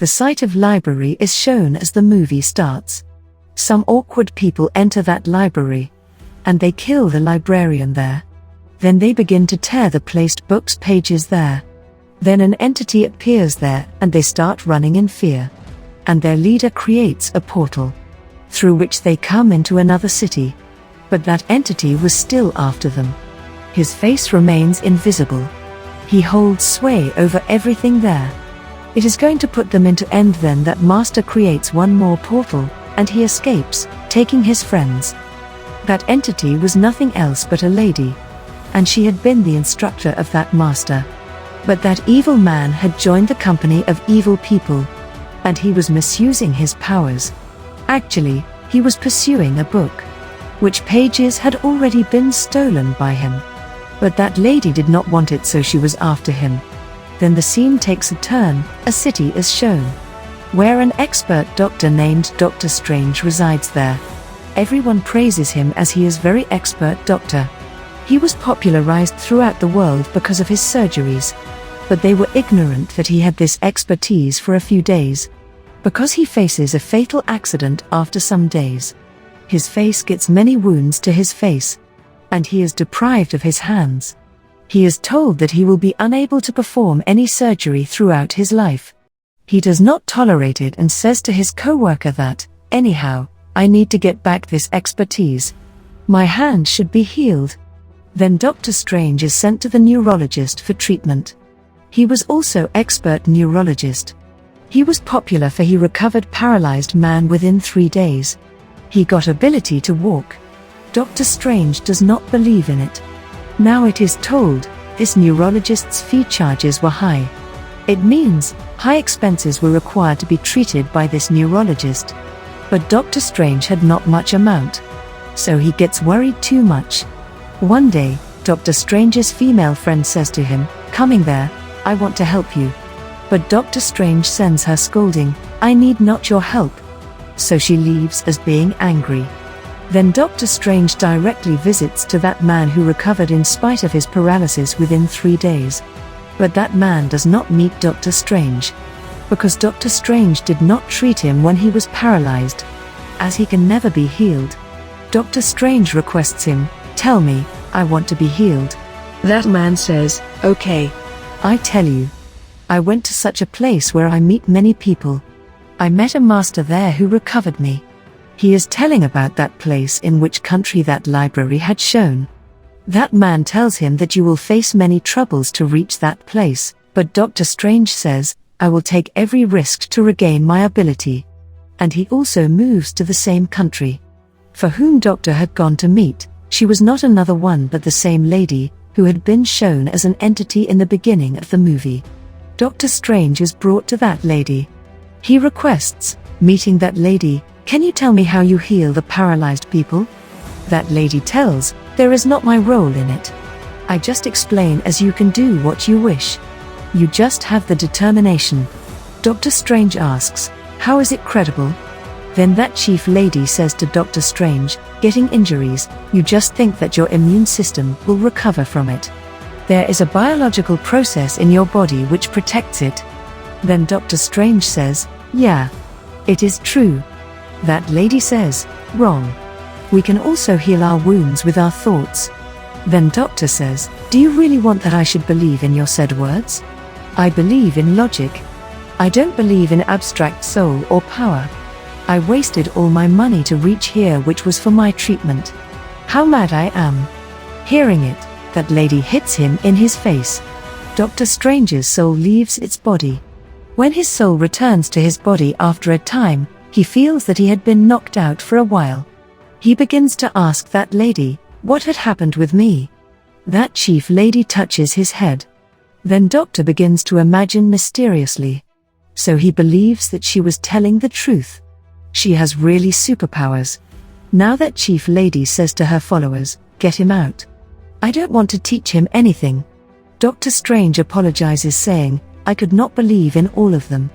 The site of library is shown as the movie starts. Some awkward people enter that library, and they kill the librarian there. Then they begin to tear the placed books pages there. Then an entity appears there and they start running in fear. And their leader creates a portal, through which they come into another city. But that entity was still after them. His face remains invisible. He holds sway over everything there. It is going to put them into end. Then that master creates one more portal, and he escapes, taking his friends. That entity was nothing else but a lady, and she had been the instructor of that master. But that evil man had joined the company of evil people, and he was misusing his powers. Actually, he was pursuing a book, which pages had already been stolen by him. But that lady did not want it, so she was after him. Then the scene takes a turn. A city is shown, where an expert doctor named Dr. Strange resides there. Everyone praises him as he is very expert doctor. He was popularized throughout the world because of his surgeries. But they were ignorant that he had this expertise for a few days, because he faces a fatal accident after some days. His face gets many wounds to his face, and he is deprived of his hands. He is told that he will be unable to perform any surgery throughout his life. He does not tolerate it and says to his co-worker that, anyhow, I need to get back this expertise. My hand should be healed. Then Dr. Strange is sent to the neurologist for treatment. He was also expert neurologist. He was popular for he recovered paralyzed man within 3 days. He got ability to walk. Dr. Strange does not believe in it. Now it is told, this neurologist's fee charges were high. It means, high expenses were required to be treated by this neurologist. But Dr. Strange had not much amount. So he gets worried too much. One day, Dr. Strange's female friend says to him, coming there, I want to help you. But Dr. Strange sends her scolding, I need not your help. So she leaves as being angry. Then Dr. Strange directly visits to that man who recovered in spite of his paralysis within 3 days. But that man does not meet Dr. Strange, because Dr. Strange did not treat him when he was paralyzed, as he can never be healed. Dr. Strange requests him, tell me, I want to be healed. That man says, okay. I tell you. I went to such a place where I meet many people. I met a master there who recovered me. He is telling about that place in which country that library had shown. That man tells him that you will face many troubles to reach that place, but Dr. Strange says, I will take every risk to regain my ability. And he also moves to the same country. For whom Doctor had gone to meet, she was not another one but the same lady, who had been shown as an entity in the beginning of the movie. Dr. Strange is brought to that lady. He requests, meeting that lady, can you tell me how you heal the paralyzed people? That lady tells, there is not my role in it. I just explain as you can do what you wish. You just have the determination. Dr. Strange asks, how is it credible? Then that chief lady says to Dr. Strange, getting injuries, you just think that your immune system will recover from it. There is a biological process in your body which protects it. Then Dr. Strange says, yeah, it is true. That lady says, wrong. We can also heal our wounds with our thoughts. Then Doctor says, do you really want that I should believe in your said words? I believe in logic. I don't believe in abstract soul or power. I wasted all my money to reach here, which was for my treatment. How mad I am. Hearing it, that lady hits him in his face. Dr. Strange's soul leaves its body. When his soul returns to his body after a time, he feels that he had been knocked out for a while. He begins to ask that lady, what had happened with me? That chief lady touches his head. Then Doctor begins to imagine mysteriously. So he believes that she was telling the truth. She has really superpowers. Now that chief lady says to her followers, get him out. I don't want to teach him anything. Dr. Strange apologizes saying, I could not believe in all of them.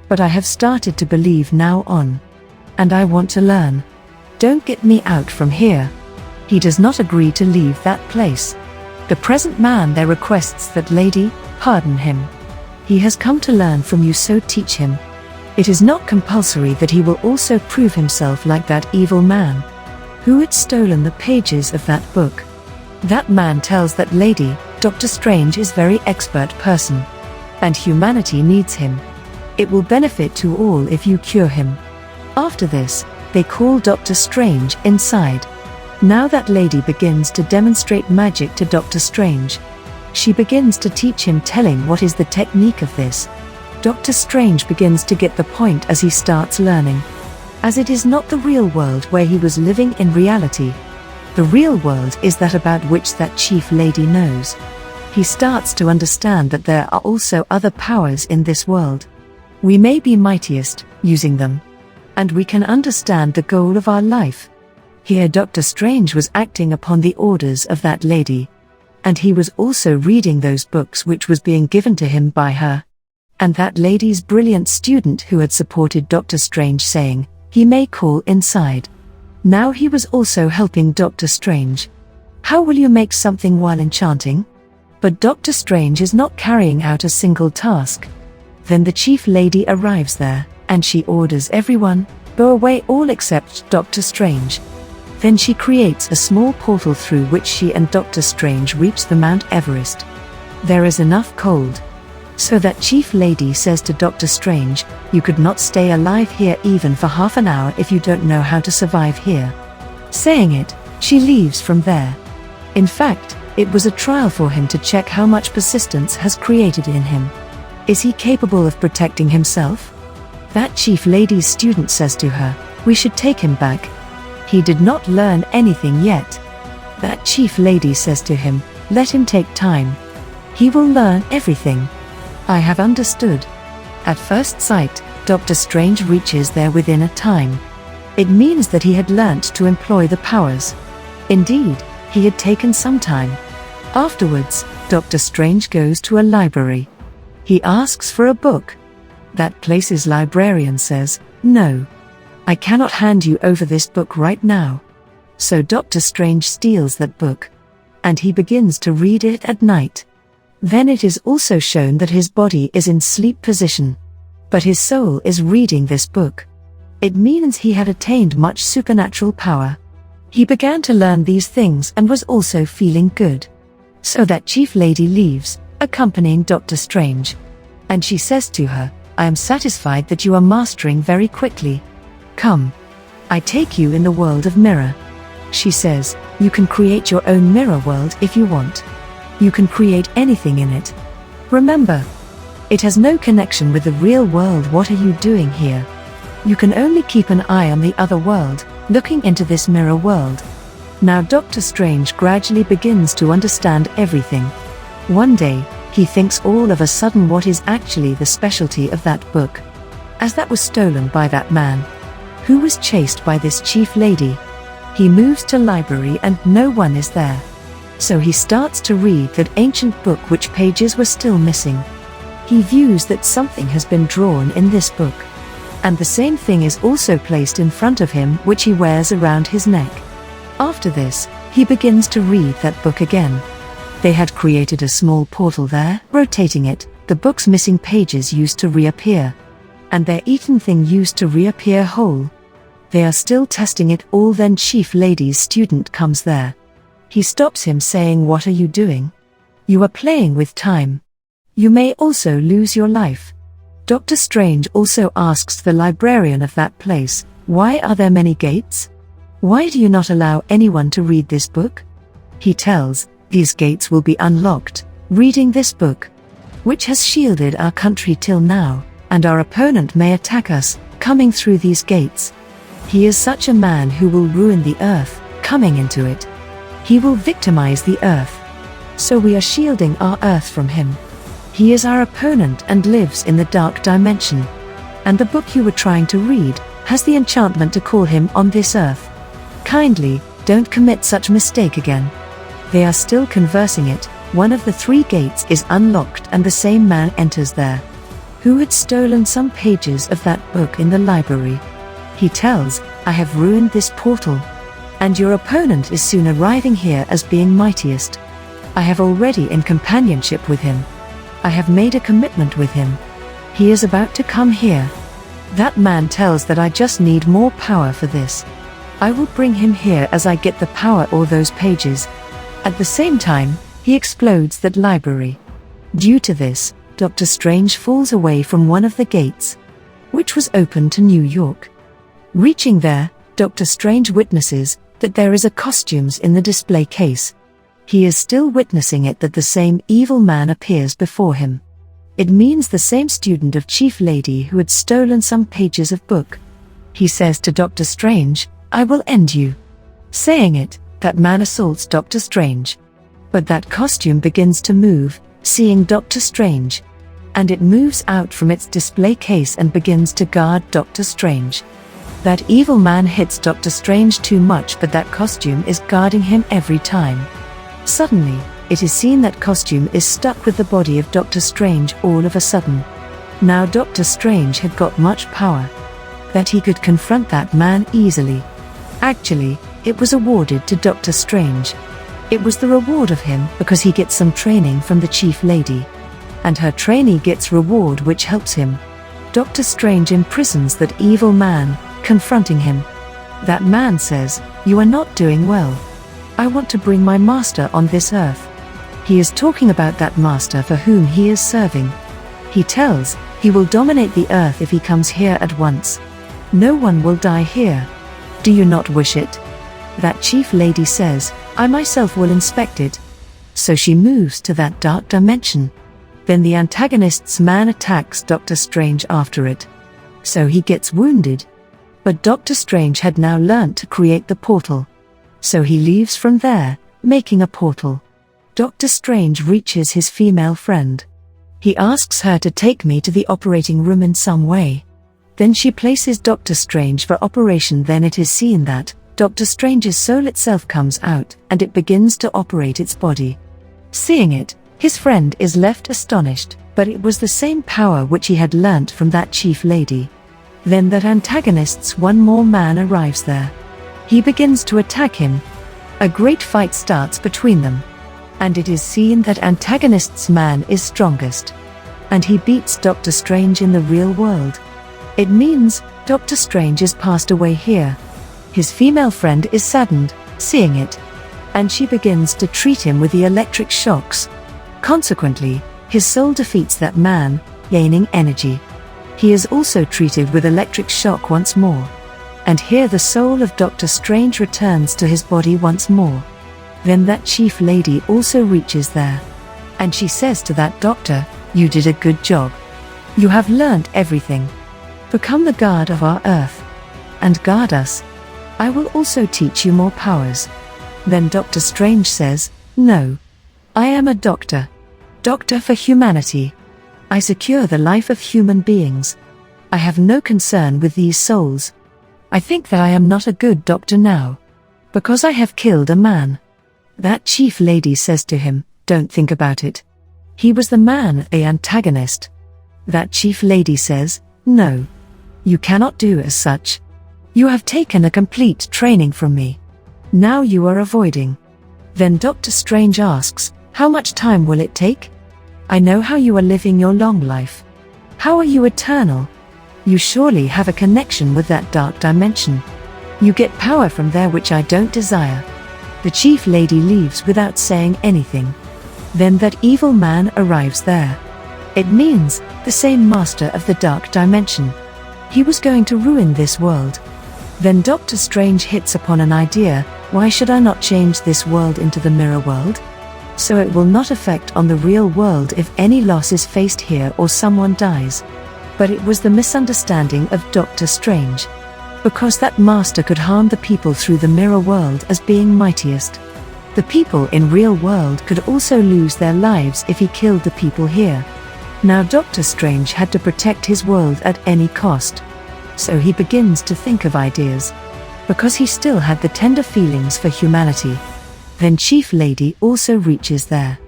But I have started to believe now on. And I want to learn. Don't get me out from here. He does not agree to leave that place. The present man there requests that lady, pardon him. He has come to learn from you, so teach him. It is not compulsory that he will also prove himself like that evil man who had stolen the pages of that book. That man tells that lady, Dr. Strange is very expert person, and humanity needs him. It will benefit to all if you cure him. After this, they call Dr. Strange inside. Now that lady begins to demonstrate magic to Dr. Strange. She begins to teach him, telling what is the technique of this. Dr. Strange begins to get the point as he starts learning. As it is not the real world where he was living in reality. The real world is that about which that chief lady knows. He starts to understand that there are also other powers in this world. We may be mightiest, using them. And we can understand the goal of our life. Here Dr. Strange was acting upon the orders of that lady. And he was also reading those books which was being given to him by her. And that lady's brilliant student who had supported Dr. Strange, saying, he may call inside. Now he was also helping Dr. Strange. How will you make something while enchanting? But Dr. Strange is not carrying out a single task. Then the chief lady arrives there, and she orders everyone, go away all except Dr. Strange. Then she creates a small portal through which she and Dr. Strange reach the Mount Everest. There is enough cold. So that chief lady says to Dr. Strange, you could not stay alive here even for half an hour if you don't know how to survive here. Saying it, she leaves from there. In fact, it was a trial for him to check how much persistence has created in him. Is he capable of protecting himself? That chief lady's student says to her, we should take him back. He did not learn anything yet. That chief lady says to him, let him take time. He will learn everything. I have understood. At first sight, Dr. Strange reaches there within a time. It means that he had learnt to employ the powers. Indeed, he had taken some time. Afterwards, Dr. Strange goes to a library. He asks for a book. That place's librarian says, no. I cannot hand you over this book right now. So Dr. Strange steals that book. And he begins to read it at night. Then it is also shown that his body is in sleep position. But his soul is reading this book. It means he had attained much supernatural power. He began to learn these things and was also feeling good. So that chief lady leaves, accompanying Dr. Strange. And she says to her, I am satisfied that you are mastering very quickly. Come. I take you in the world of mirror. She says, you can create your own mirror world if you want. You can create anything in it. Remember, it has no connection with the real world. What are you doing here? You can only keep an eye on the other world, looking into this mirror world. Now Dr. Strange gradually begins to understand everything. One day, he thinks all of a sudden what is actually the specialty of that book. As that was stolen by that man, who was chased by this chief lady. He moves to library and no one is there. So he starts to read that ancient book which pages were still missing. He views that something has been drawn in this book. And the same thing is also placed in front of him which he wears around his neck. After this, he begins to read that book again. They had created a small portal there, rotating it, the book's missing pages used to reappear. And their eaten thing used to reappear whole. They are still testing it all. Then chief lady's student comes there. He stops him saying, what are you doing? You are playing with time. You may also lose your life. Dr. Strange also asks the librarian of that place, why are there many gates? Why do you not allow anyone to read this book? He tells, these gates will be unlocked, reading this book, which has shielded our country till now, and our opponent may attack us, coming through these gates. He is such a man who will ruin the earth, coming into it. He will victimize the earth. So we are shielding our earth from him. He is our opponent and lives in the dark dimension. And the book you were trying to read has the enchantment to call him on this earth. Kindly, don't commit such mistake again. They are still conversing it. One of the 3 gates is unlocked and the same man enters there, who had stolen some pages of that book in the library. He tells, I have ruined this portal. And your opponent is soon arriving here as being mightiest. I have already in companionship with him. I have made a commitment with him. He is about to come here. That man tells that I just need more power for this. I will bring him here as I get the power or those pages. At the same time, he explodes that library. Due to this, Dr. Strange falls away from one of the gates, which was open to New York. Reaching there, Dr. Strange witnesses that there is a costumes in the display case. He is still witnessing it that the same evil man appears before him. It means the same student of Chief Lady who had stolen some pages of book. He says to Dr. Strange, "I will end you." Saying it, that man assaults Dr. Strange. But that costume begins to move, seeing Dr. Strange. And it moves out from its display case and begins to guard Dr. Strange. That evil man hits Dr. Strange too much, but that costume is guarding him every time. Suddenly, it is seen that costume is stuck with the body of Dr. Strange all of a sudden. Now Dr. Strange had got much power, that he could confront that man easily. Actually, it was awarded to Dr. Strange. It was the reward of him because he gets some training from the Chief Lady. And her trainee gets reward which helps him. Dr. Strange imprisons that evil man, confronting him. That man says, "You are not doing well. I want to bring my master on this earth." He is talking about that master for whom he is serving. He tells, he will dominate the earth if he comes here at once. No one will die here. Do you not wish it? That Chief Lady says, "I myself will inspect it." So she moves to that dark dimension. Then the antagonist's man attacks Dr. Strange after it. So he gets wounded. But Dr. Strange had now learnt to create the portal. So he leaves from there, making a portal. Dr. Strange reaches his female friend. He asks her to take me to the operating room in some way. Then she places Dr. Strange for operation. Then it is seen that Dr. Strange's soul itself comes out and it begins to operate its body. Seeing it, his friend is left astonished, but it was the same power which he had learnt from that Chief Lady. Then that antagonist's one more man arrives there. He begins to attack him. A great fight starts between them. And it is seen that antagonist's man is strongest. And he beats Dr. Strange in the real world. It means Dr. Strange is passed away here. His female friend is saddened, seeing it. And she begins to treat him with the electric shocks. Consequently, his soul defeats that man, gaining energy. He is also treated with electric shock once more. And here the soul of Dr. Strange returns to his body once more. Then that Chief Lady also reaches there. And she says to that doctor, "You did a good job. You have learnt everything. Become the guard of our earth. And guard us. I will also teach you more powers." Then Dr. Strange says, "No. I am a doctor. Doctor for humanity. I secure the life of human beings. I have no concern with these souls. I think that I am not a good doctor now. Because I have killed a man." That Chief Lady says to him, "Don't think about it. He was the man, the antagonist." That Chief Lady says, "No. You cannot do as such. You have taken a complete training from me. Now you are avoiding." Then Dr. Strange asks, "How much time will it take? I know how you are living your long life. How are you eternal? You surely have a connection with that dark dimension. You get power from there which I don't desire." The Chief Lady leaves without saying anything. Then that evil man arrives there. It means the same master of the dark dimension. He was going to ruin this world. Then Dr. Strange hits upon an idea, why should I not change this world into the mirror world? So it will not affect on the real world if any loss is faced here or someone dies. But it was the misunderstanding of Dr. Strange. Because that master could harm the people through the mirror world as being mightiest. The people in real world could also lose their lives if he killed the people here. Now Dr. Strange had to protect his world at any cost. So he begins to think of ideas. Because he still had the tender feelings for humanity. Then Chief Lady also reaches there.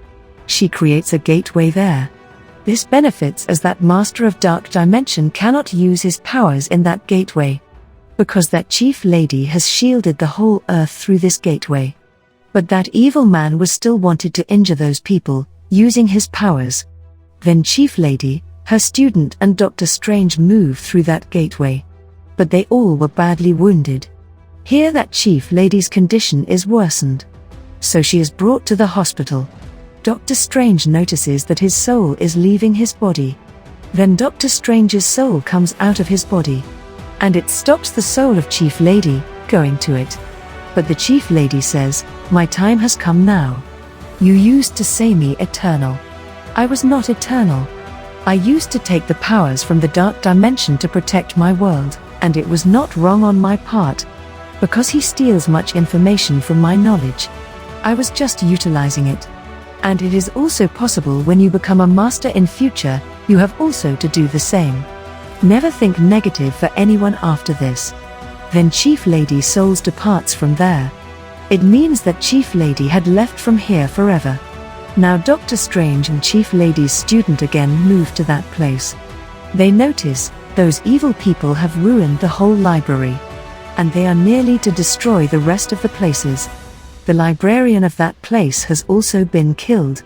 She creates a gateway there. This benefits as that Master of Dark Dimension cannot use his powers in that gateway. Because that Chief Lady has shielded the whole earth through this gateway. But that evil man was still wanted to injure those people, using his powers. Then Chief Lady Her student and Doctor Strange move through that gateway. But they all were badly wounded. Here that chief lady's condition is worsened. So she is brought to the hospital. Doctor Strange notices that his soul is leaving his body. Then Doctor Strange's soul comes out of his body. And it stops the soul of Chief Lady going to it. But the Chief Lady says, "My time has come now. You used to say me eternal. I was not eternal. I used to take the powers from the dark dimension to protect my world, and it was not wrong on my part. Because he steals much information from my knowledge. I was just utilizing it. And it is also possible when you become a master in future, you have also to do the same. Never think negative for anyone after this." Then Chief Lady's souls departs from there. It means that Chief Lady had left from here forever. Now Doctor Strange and Chief Lady's student again move to that place. They notice, those evil people have ruined the whole library. And they are nearly to destroy the rest of the places. The librarian of that place has also been killed.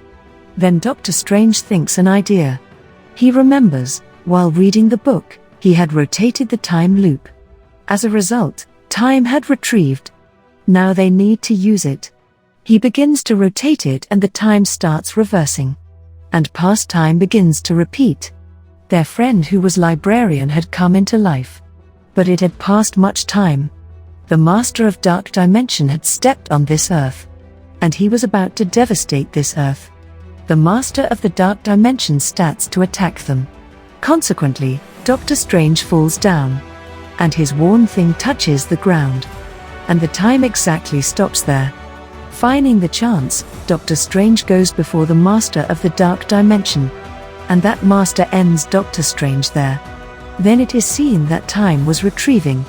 Then Doctor Strange thinks an idea. He remembers, while reading the book, he had rotated the time loop. As a result, time had retrieved. Now they need to use it. He begins to rotate it and the time starts reversing. And past time begins to repeat. Their friend who was librarian had come into life. But it had passed much time. The Master of Dark Dimension had stepped on this earth. And he was about to devastate this earth. The Master of the Dark Dimension starts to attack them. Consequently, Doctor Strange falls down. And his worn thing touches the ground. And the time exactly stops there. Finding the chance, Doctor Strange goes before the Master of the Dark Dimension. And that Master ends Doctor Strange there. Then it is seen that time was retrieving.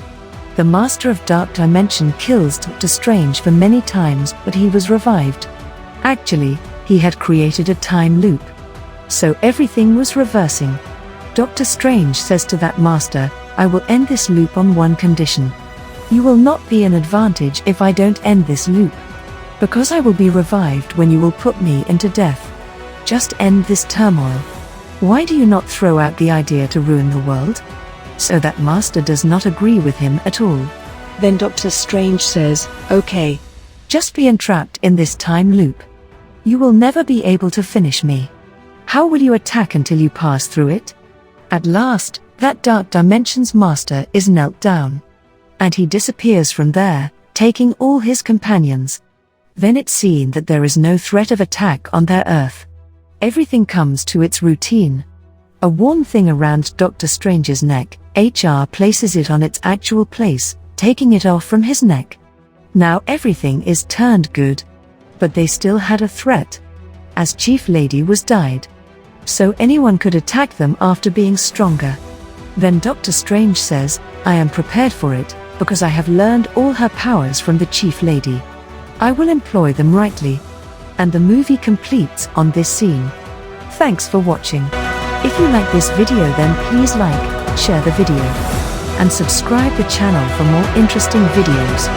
The Master of Dark Dimension kills Doctor Strange for many times, but he was revived. Actually, he had created a time loop. So everything was reversing. Doctor Strange says to that Master, "I will end this loop on one condition. You will not be an advantage if I don't end this loop. Because I will be revived when you will put me into death. Just end this turmoil. Why do you not throw out the idea to ruin the world?" So that Master does not agree with him at all. Then Doctor Strange says, "Okay. Just be entrapped in this time loop. You will never be able to finish me. How will you attack until you pass through it?" At last, that Dark Dimension's Master is knelt down. And he disappears from there, taking all his companions. Then it's seen that there is no threat of attack on their Earth. Everything comes to its routine. A worn thing around Doctor Strange's neck, HR places it on its actual place, taking it off from his neck. Now everything is turned good. But they still had a threat. As Chief Lady was died. So anyone could attack them after being stronger. Then Doctor Strange says, "I am prepared for it, because I have learned all her powers from the Chief Lady. I will employ them rightly." And the movie completes on this scene. Thanks for watching. If you like this video then please like, share the video, and subscribe the channel for more interesting videos.